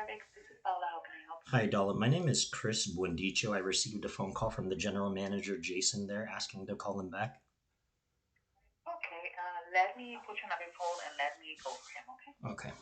Carvix. This is Paula. How can I help you? Hi, Dalla. My name is Chris Buendicho. I received a phone call from the general manager, Jason, there asking to call him back. Okay, let me put you on a brief hold and let me go for him, okay? Okay.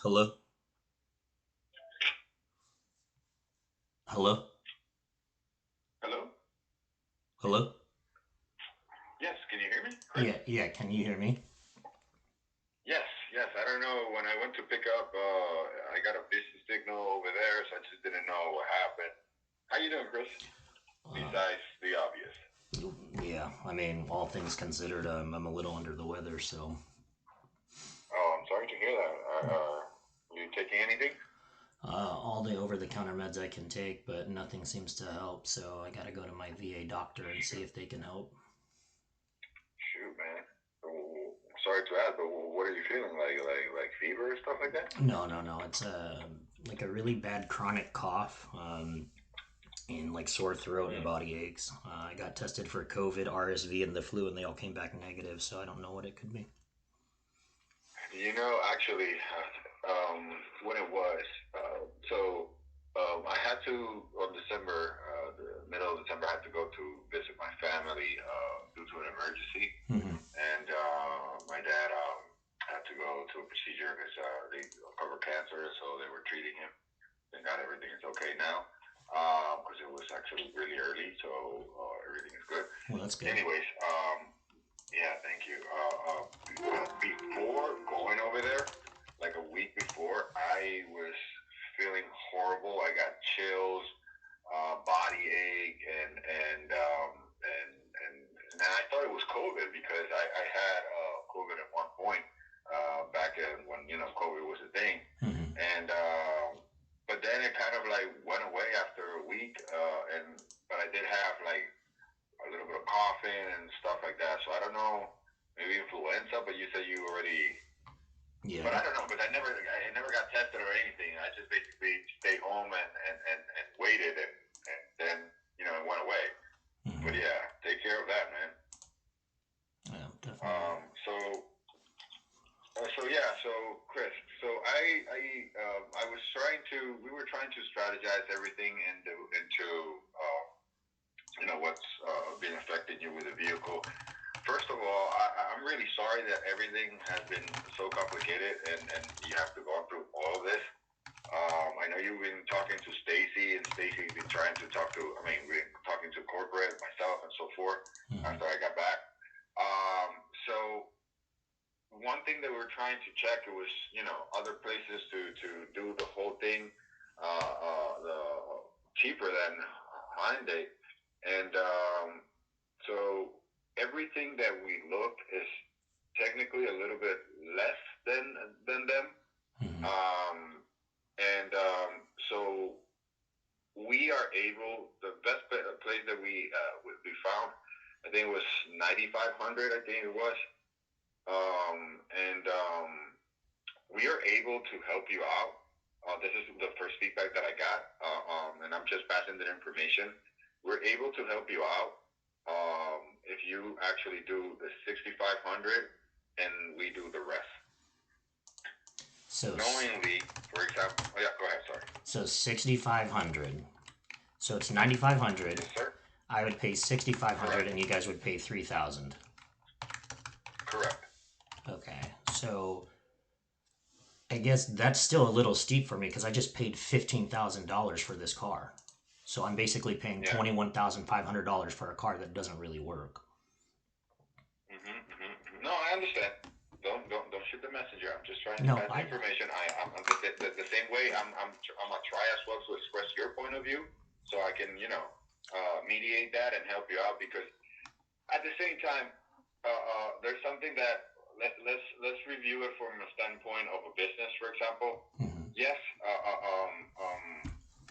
Hello? Hello? Hello? Hello? Yes, can you hear me, Chris? Yeah, can you hear me? Yes, yes. I don't know. When I went to pick up, I got a busy signal over there, so I just didn't know what happened. How you doing, Chris? Uh, Besides the obvious. yeah, I mean, all things considered, I'm a little under the weather, so. Oh, I'm sorry to hear that. Are you taking anything? All the over the counter meds I can take, but nothing seems to help, so I gotta go to my VA doctor and see if they can help. Shoot, man. Sorry to ask, but what are you feeling? Like fever or stuff like that? No. It's like a really bad chronic cough. And like sore throat and Mm. body aches. I got tested for COVID, RSV, and the flu, and they all came back negative. So I don't know what it could be. Actually, when it was, I had to on December, the middle of December, I had to go to visit my family due to an emergency, Mm-hmm. and my dad had to go to a procedure because they uncovered cancer, so they were treating him. thank God everything is okay now. Because it was actually really early, so everything is good. Well, that's good. Anyways, yeah, thank you. Before going over there, like a week before, I was feeling horrible. I got chills, body ache, and I thought it was COVID because I had COVID at one point back in when COVID was a thing, and but then it kind of like went away after a week, but I did have like a little bit of coughing and stuff like that. So I don't know, maybe influenza. But you said you already. Yeah. But I don't know. But I never got tested or anything. I just basically stayed home and waited, and then it went away. But yeah, take care of that, man. Yeah, definitely. So Chris, so we were trying to strategize everything into what's been affecting you with the vehicle. First of all, I'm really sorry that everything has been so complicated and you have to go through all of this. I know you've been talking to Stacy, and Stacy's been trying to we've been talking to corporate, myself, and so forth after I got back. So one thing that we're trying to check was, other places to do the whole thing, the cheaper than Hyundai, and so everything that we look is technically a little bit less than them, so we are able. The best place that we found, I think it was 9,500. I think it was. We are able to help you out. This is the first feedback that I got, and I'm just passing that information. We're able to help you out if you actually do the 6,500, and we do the rest. So knowingly, for example, go ahead. Sorry. So 6,500. So it's 9,500. Yes, sir. I would pay 6,500, and you guys would pay 3,000. Correct. Okay, so I guess that's still a little steep for me because I just paid $15,000 for this car. So I'm basically paying $21,500 for a car that doesn't really work. No, I understand. Don't shoot the messenger. I'm just trying to pass information. I'm the same way. I'm gonna try as well to express your point of view, so I can mediate that and help you out. Because at the same time, there's something that let's review it from a standpoint of a business, for example. Yes,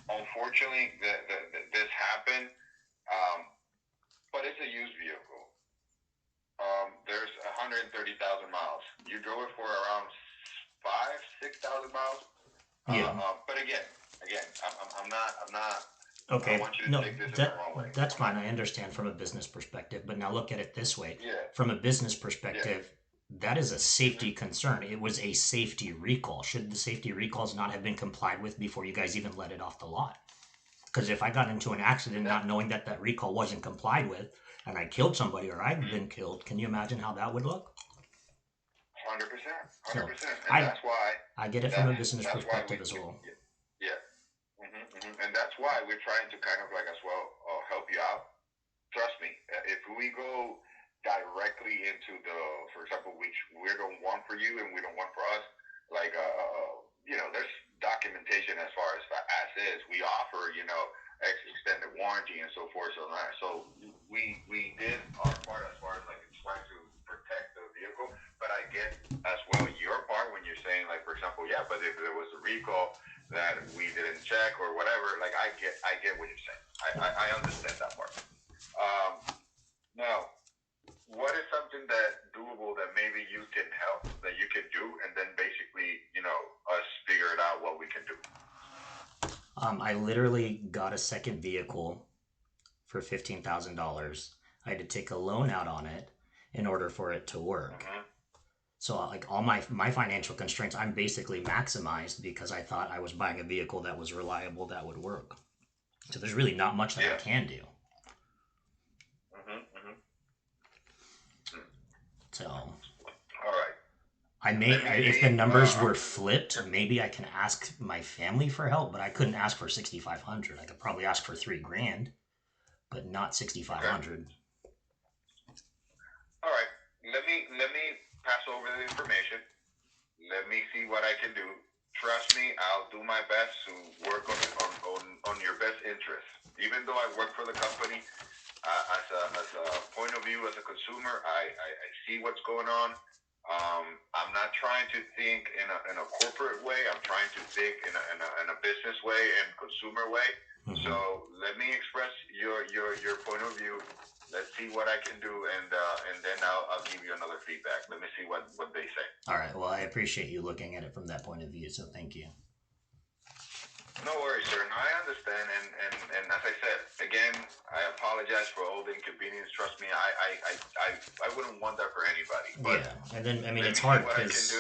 unfortunately, this happened, but it's a used vehicle. There's 130,000 miles. You drove it for around 6,000 miles. Yeah. But again, I'm not. Okay. I want you to take this in the wrong way. That's fine. I understand from a business perspective, but now look at it this way. Yeah. From a business perspective, that is a safety concern. It was a safety recall. Should the safety recalls not have been complied with before you guys even let it off the lot? Because if I got into an accident not knowing that recall wasn't complied with, and I killed somebody or I've been killed, can you imagine how that would look? 100%. So and that's why I get it from a business perspective as well. Yeah. And that's why we're trying to kind of like as well help you out. Trust me, if we go directly into for example, which we don't want for you and we don't want for us, like there's documentation as far as is. We offer extended warranty and so forth. So we did our part as far as like trying to protect the vehicle. But I get as well your part when you're saying like, for example, but if there was a recall that we didn't check or whatever, like I get what you're saying. I understand that part. Now, what is something that doable that maybe you can help, that you can do, and then basically, us figure it out what we can do? I literally got a second vehicle for $15,000. I had to take a loan out on it in order for it to work. So like all my financial constraints, I'm basically maximized because I thought I was buying a vehicle that was reliable, that would work. So there's really not much that I can do. So, all right. If the numbers were flipped, maybe I can ask my family for help, but I couldn't ask for 6,500. I could probably ask for $3,000, but not 6,500. All right. Let me pass over the information. Let me see what I can do. Trust me, I'll do my best to work on your best interest. Even though I work for the company, as a point of view as a consumer, I see what's going on. I'm not trying to think in a corporate way. I'm trying to think in a business way and consumer way. Mm-hmm. So let me express your point of view. Let's see what I can do, and then I'll give you another feedback. Let me see what they say. All right. Well, I appreciate you looking at it from that point of view, so thank you. No worries, sir. No, I understand, and as I said, again, I apologize for all the inconvenience. Trust me, I wouldn't want that for anybody. But yeah, and then I mean it's hard because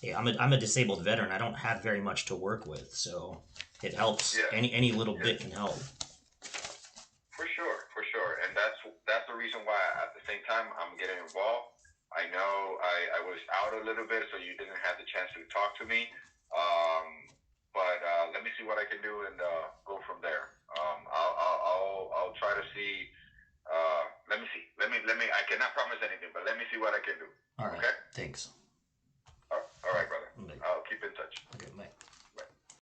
I'm a disabled veteran. I don't have very much to work with, so it helps. Yeah. Any little bit can help. For sure, and that's the reason why at the same time I'm getting involved. I know I was out a little bit, so you didn't have the chance to talk to me. But let me see what I can do and go from there. I'll try to see. Let me see. Let me. I cannot promise anything, but let me see what I can do. All right. Okay. Thanks.